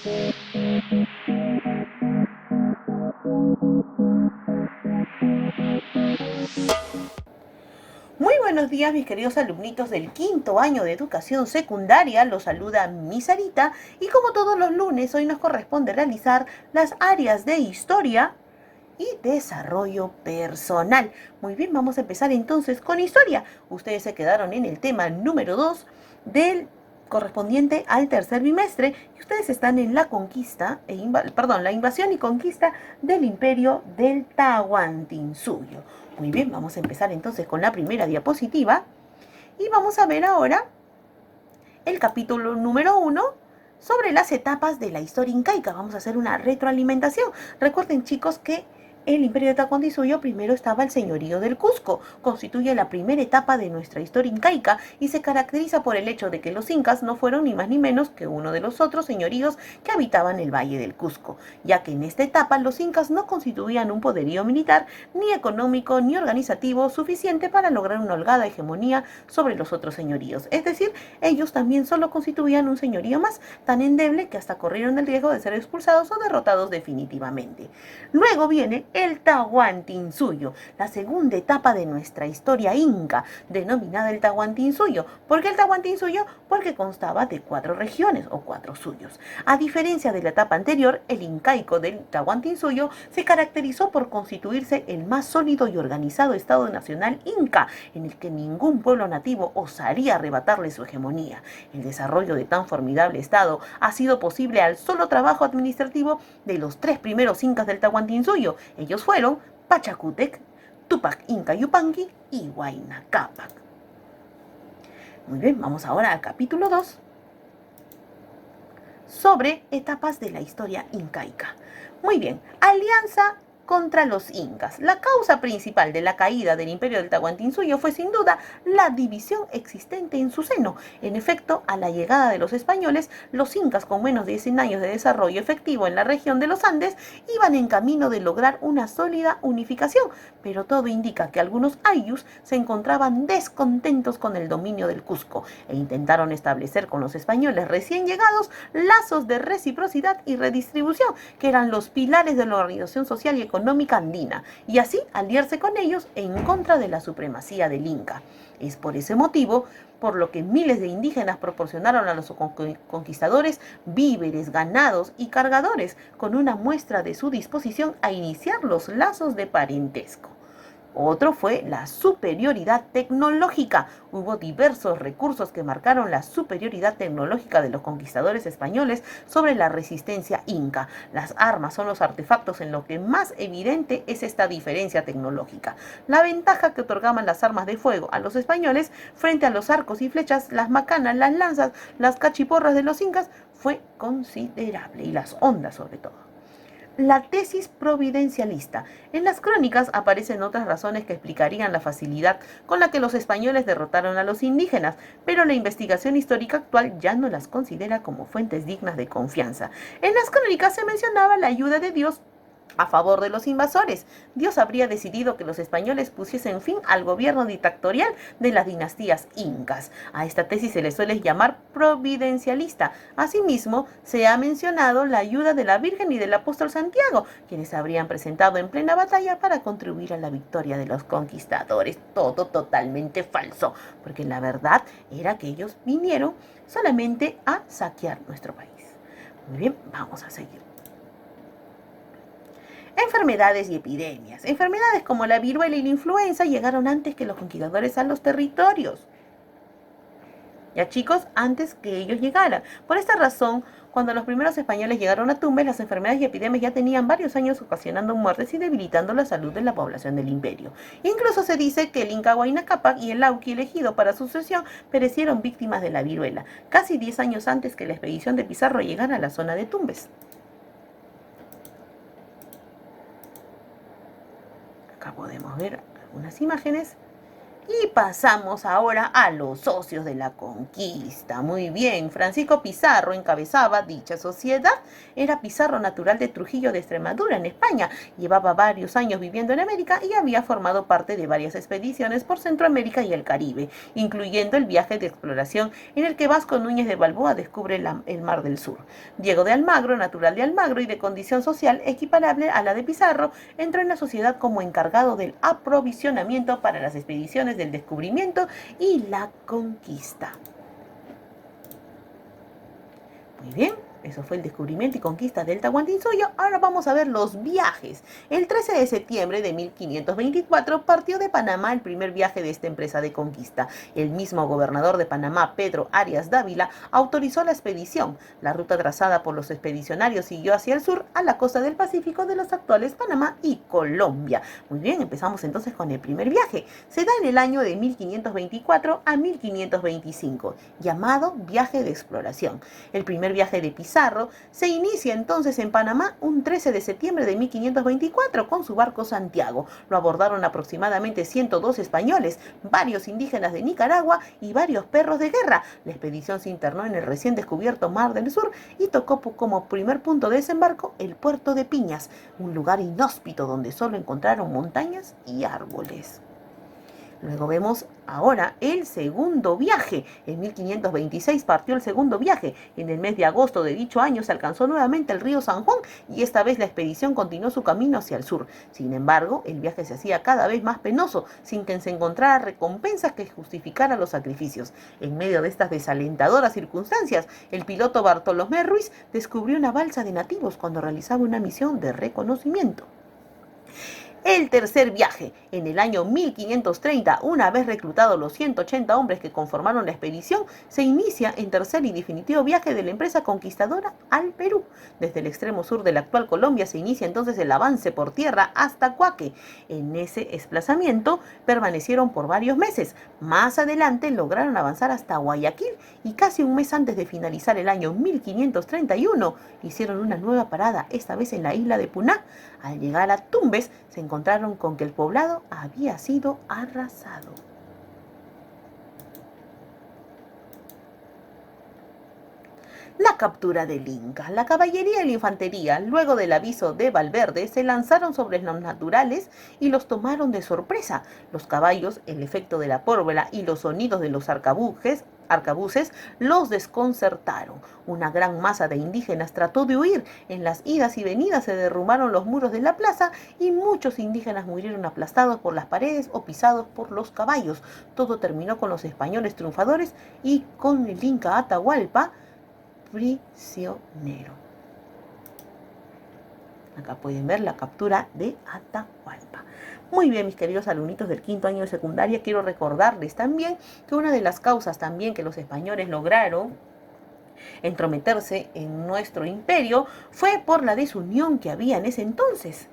Muy buenos días, mis queridos alumnitos del quinto año de educación secundaria. Los saluda mi Sarita y como todos los lunes, hoy nos corresponde realizar las áreas de historia y desarrollo personal. Muy bien, vamos a empezar entonces con historia. Ustedes se quedaron en el tema número 2 del correspondiente al tercer bimestre y ustedes están en la conquista, la invasión y conquista del imperio del Tahuantinsuyo. Muy bien, vamos a empezar entonces con la primera diapositiva y vamos a ver ahora el capítulo número 1 sobre las etapas de la historia incaica. Vamos a hacer una retroalimentación. Recuerden, chicos, que el imperio de Tahuantinsuyo primero estaba el señorío del Cusco. Constituye la primera etapa de nuestra historia incaica y se caracteriza por el hecho de que los incas no fueron ni más ni menos que uno de los otros señoríos que habitaban el valle del Cusco, ya que en esta etapa los incas no constituían un poderío militar, ni económico, ni organizativo suficiente para lograr una holgada hegemonía sobre los otros señoríos. Es decir, ellos también solo constituían un señorío más, tan endeble que hasta corrieron el riesgo de ser expulsados o derrotados definitivamente. Luego viene el Tahuantinsuyo, la segunda etapa de nuestra historia inca, denominada el Tahuantinsuyo. ¿Por qué el Tahuantinsuyo? Porque constaba de 4 regiones o 4 suyos. A diferencia de la etapa anterior, el incaico del Tahuantinsuyo se caracterizó por constituirse el más sólido y organizado Estado nacional inca, en el que ningún pueblo nativo osaría arrebatarle su hegemonía. El desarrollo de tan formidable Estado ha sido posible al solo trabajo administrativo de los 3 primeros incas del Tahuantinsuyo. Ellos fueron Pachacútec, Tupac Inca Yupanqui y Huayna Cápac. Muy bien, vamos ahora al capítulo 2 sobre etapas de la historia incaica. Muy bien, alianza contra los incas. La causa principal de la caída del imperio del Tahuantinsuyo fue sin duda la división existente en su seno. En efecto, a la llegada de los españoles, los incas, con menos de 100 años de desarrollo efectivo en la región de los Andes, iban en camino de lograr una sólida unificación, pero todo indica que algunos ayllus se encontraban descontentos con el dominio del Cusco e intentaron establecer con los españoles recién llegados lazos de reciprocidad y redistribución, que eran los pilares de la organización social y económica andina, y así aliarse con ellos en contra de la supremacía del Inca. Es por ese motivo por lo que miles de indígenas proporcionaron a los conquistadores víveres, ganados y cargadores, con una muestra de su disposición a iniciar los lazos de parentesco. Otro fue la superioridad tecnológica. Hubo diversos recursos que marcaron la superioridad tecnológica de los conquistadores españoles sobre la resistencia inca. Las armas son los artefactos en lo que más evidente es esta diferencia tecnológica. La ventaja que otorgaban las armas de fuego a los españoles frente a los arcos y flechas, las macanas, las lanzas, las cachiporras de los incas fue considerable, y las ondas sobre todo. La tesis providencialista. En las crónicas aparecen otras razones que explicarían la facilidad con la que los españoles derrotaron a los indígenas, pero la investigación histórica actual ya no las considera como fuentes dignas de confianza. En las crónicas se mencionaba la ayuda de Dios a favor de los invasores. Dios habría decidido que los españoles pusiesen fin al gobierno dictatorial de las dinastías incas. A esta tesis se le suele llamar providencialista. Asimismo, se ha mencionado la ayuda de la Virgen y del apóstol Santiago, quienes se habrían presentado en plena batalla para contribuir a la victoria de los conquistadores. Todo totalmente falso, porque la verdad era que ellos vinieron solamente a saquear nuestro país. Muy bien, vamos a seguir. Enfermedades y epidemias. Enfermedades como la viruela y la influenza llegaron antes que los conquistadores a los territorios. Ya, chicos, antes que ellos llegaran. Por esta razón, cuando los primeros españoles llegaron a Tumbes, las enfermedades y epidemias ya tenían varios años ocasionando muertes y debilitando la salud de la población del imperio. Incluso se dice que el Inca Huayna Cápac y el Auqui elegido para su sucesión perecieron víctimas de la viruela, casi 10 años antes que la expedición de Pizarro llegara a la zona de Tumbes. Acá podemos ver algunas imágenes Y pasamos ahora a los socios de la conquista. Muy bien, Francisco Pizarro encabezaba dicha sociedad. Era Pizarro natural de Trujillo de Extremadura, en España. Llevaba varios años viviendo en América y había formado parte de varias expediciones por Centroamérica y el Caribe, incluyendo el viaje de exploración en el que Vasco Núñez de Balboa descubre el Mar del Sur. Diego de Almagro, natural de Almagro y de condición social equiparable a la de Pizarro, entró en la sociedad como encargado del aprovisionamiento para las expediciones del descubrimiento y la conquista. Muy bien, eso fue el descubrimiento y conquista del Tahuantinsuyo. Ahora vamos a ver los viajes. El 13 de septiembre de 1524 partió de Panamá el primer viaje de esta empresa de conquista. El mismo gobernador de Panamá, Pedro Arias Dávila, autorizó la expedición. La ruta trazada por los expedicionarios siguió hacia el sur, a la costa del Pacífico de los actuales Panamá y Colombia. Muy bien, empezamos entonces con el primer viaje. Se da en el año de 1524 a 1525, llamado viaje de exploración. El primer viaje de Pizarro se inicia entonces en Panamá un 13 de septiembre de 1524 con su barco Santiago. Lo abordaron aproximadamente 102 españoles, varios indígenas de Nicaragua y varios perros de guerra. La expedición se internó en el recién descubierto Mar del Sur y tocó como primer punto de desembarco el puerto de Piñas, un lugar inhóspito donde solo encontraron montañas y árboles. Luego vemos ahora el segundo viaje. En 1526 partió el segundo viaje. En el mes de agosto de dicho año se alcanzó nuevamente el río San Juan y esta vez la expedición continuó su camino hacia el sur. Sin embargo, el viaje se hacía cada vez más penoso, sin que se encontrara recompensas que justificaran los sacrificios. En medio de estas desalentadoras circunstancias, el piloto Bartolomé Ruiz descubrió una balsa de nativos cuando realizaba una misión de reconocimiento. El tercer viaje. En el año 1530, una vez reclutados los 180 hombres que conformaron la expedición, se inicia el tercer y definitivo viaje de la empresa conquistadora al Perú. Desde el extremo sur de la actual Colombia se inicia entonces el avance por tierra hasta Coaque. En ese desplazamiento permanecieron por varios meses. Más adelante lograron avanzar hasta Guayaquil y casi un mes antes de finalizar el año 1531 hicieron una nueva parada, esta vez en la isla de Puná. Al llegar a Tumbes se encontraron con que el poblado había sido arrasado. La captura del Inca. La caballería y la infantería, luego del aviso de Valverde, se lanzaron sobre los naturales y los tomaron de sorpresa. Los caballos, el efecto de la pólvora y los sonidos de los arcabuces los desconcertaron. Una gran masa de indígenas trató de huir. En las idas y venidas se derrumbaron los muros de la plaza y muchos indígenas murieron aplastados por las paredes o pisados por los caballos. Todo terminó con los españoles triunfadores y con el Inca Atahualpa prisionero. Acá pueden ver la captura de Atahualpa. Muy bien, mis queridos alumnitos del quinto año de secundaria, quiero recordarles también que una de las causas también que los españoles lograron entrometerse en nuestro imperio fue por la desunión que había en ese entonces.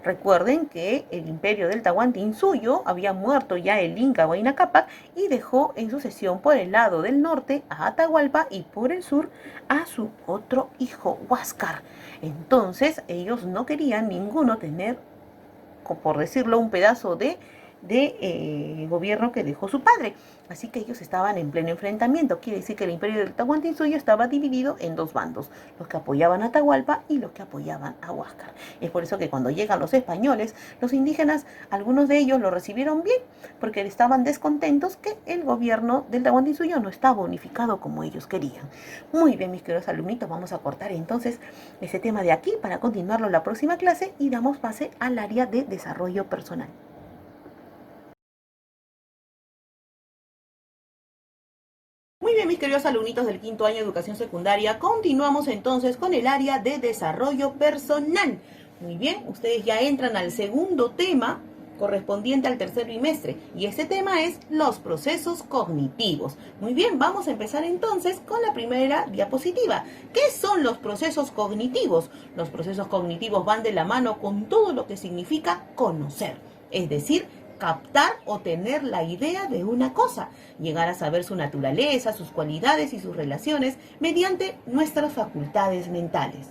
Recuerden que el imperio del Tahuantinsuyo había muerto ya el Inca Huayna Cápac y dejó en sucesión por el lado del norte a Atahualpa y por el sur a su otro hijo, Huáscar. Entonces ellos no querían ninguno tener, por decirlo, un pedazo de gobierno que dejó su padre. Así que ellos estaban en pleno enfrentamiento. Quiere decir que el imperio del Tahuantinsuyo estaba dividido en dos bandos, los que apoyaban a Atahualpa y los que apoyaban a Huáscar. Es por eso que cuando llegan los españoles, los indígenas, algunos de ellos lo recibieron bien, porque estaban descontentos que el gobierno del Tahuantinsuyo no estaba unificado como ellos querían. Muy bien, mis queridos alumnitos, vamos a cortar entonces ese tema de aquí para continuarlo en la próxima clase y damos pase al área de desarrollo personal. Muy bien, mis queridos alumnitos del quinto año de educación secundaria, continuamos entonces con el área de desarrollo personal. Muy bien, ustedes ya entran al segundo tema correspondiente al tercer trimestre y este tema es los procesos cognitivos. Muy bien, vamos a empezar entonces con la primera diapositiva. ¿Qué son los procesos cognitivos? Los procesos cognitivos van de la mano con todo lo que significa conocer, es decir, captar o tener la idea de una cosa, llegar a saber su naturaleza, sus cualidades y sus relaciones mediante nuestras facultades mentales.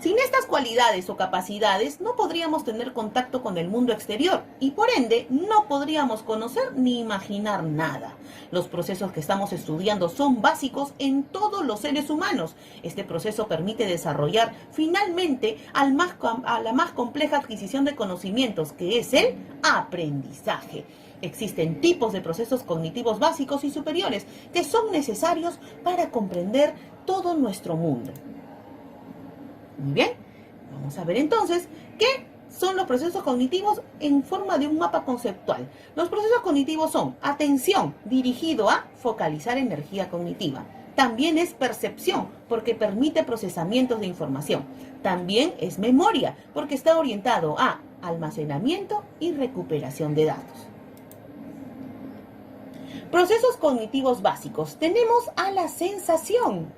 Sin estas cualidades o capacidades no podríamos tener contacto con el mundo exterior y por ende no podríamos conocer ni imaginar nada. Los procesos que estamos estudiando son básicos en todos los seres humanos. Este proceso permite desarrollar finalmente a la más compleja adquisición de conocimientos, que es el aprendizaje. Existen tipos de procesos cognitivos básicos y superiores que son necesarios para comprender todo nuestro mundo. Muy bien, vamos a ver entonces qué son los procesos cognitivos en forma de un mapa conceptual. Los procesos cognitivos son atención, dirigido a focalizar energía cognitiva. También es percepción, porque permite procesamientos de información. También es memoria, porque está orientado a almacenamiento y recuperación de datos. Procesos cognitivos básicos. Tenemos a la sensación.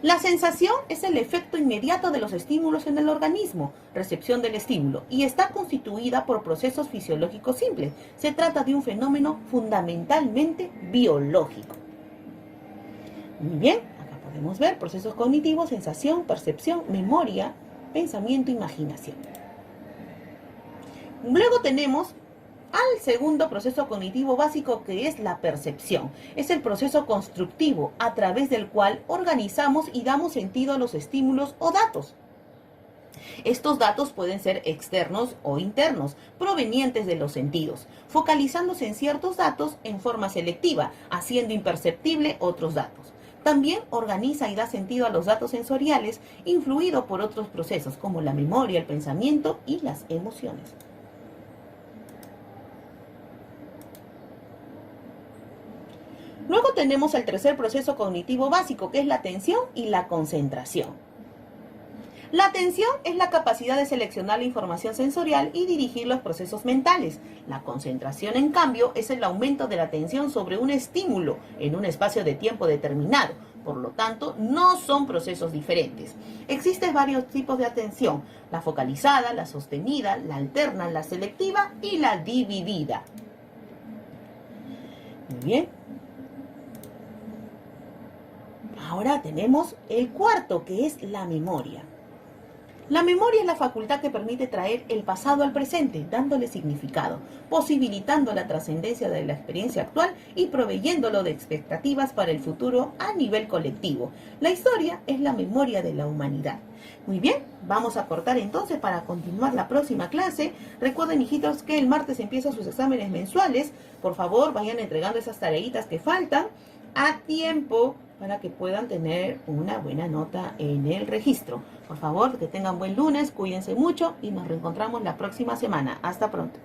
La sensación es el efecto inmediato de los estímulos en el organismo, recepción del estímulo, y está constituida por procesos fisiológicos simples. Se trata de un fenómeno fundamentalmente biológico. Muy bien, acá podemos ver procesos cognitivos, sensación, percepción, memoria, pensamiento, imaginación. Luego tenemos al segundo proceso cognitivo básico, que es la percepción. Es el proceso constructivo a través del cual organizamos y damos sentido a los estímulos o datos. Estos datos pueden ser externos o internos, provenientes de los sentidos, focalizándose en ciertos datos en forma selectiva, haciendo imperceptible otros datos. También organiza y da sentido a los datos sensoriales, influido por otros procesos como la memoria, el pensamiento y las emociones. Luego tenemos el tercer proceso cognitivo básico, que es la atención y la concentración. La atención es la capacidad de seleccionar la información sensorial y dirigir los procesos mentales. La concentración, en cambio, es el aumento de la atención sobre un estímulo en un espacio de tiempo determinado. Por lo tanto, no son procesos diferentes. Existen varios tipos de atención: la focalizada, la sostenida, la alterna, la selectiva y la dividida. Muy bien. Ahora tenemos el cuarto, que es la memoria. La memoria es la facultad que permite traer el pasado al presente, dándole significado, posibilitando la trascendencia de la experiencia actual y proveyéndolo de expectativas para el futuro a nivel colectivo. La historia es la memoria de la humanidad. Muy bien, vamos a cortar entonces para continuar la próxima clase. Recuerden, hijitos, que el martes empiezan sus exámenes mensuales. Por favor, vayan entregando esas tareitas que faltan a tiempo para que puedan tener una buena nota en el registro. Por favor, que tengan buen lunes, cuídense mucho y nos reencontramos la próxima semana. Hasta pronto.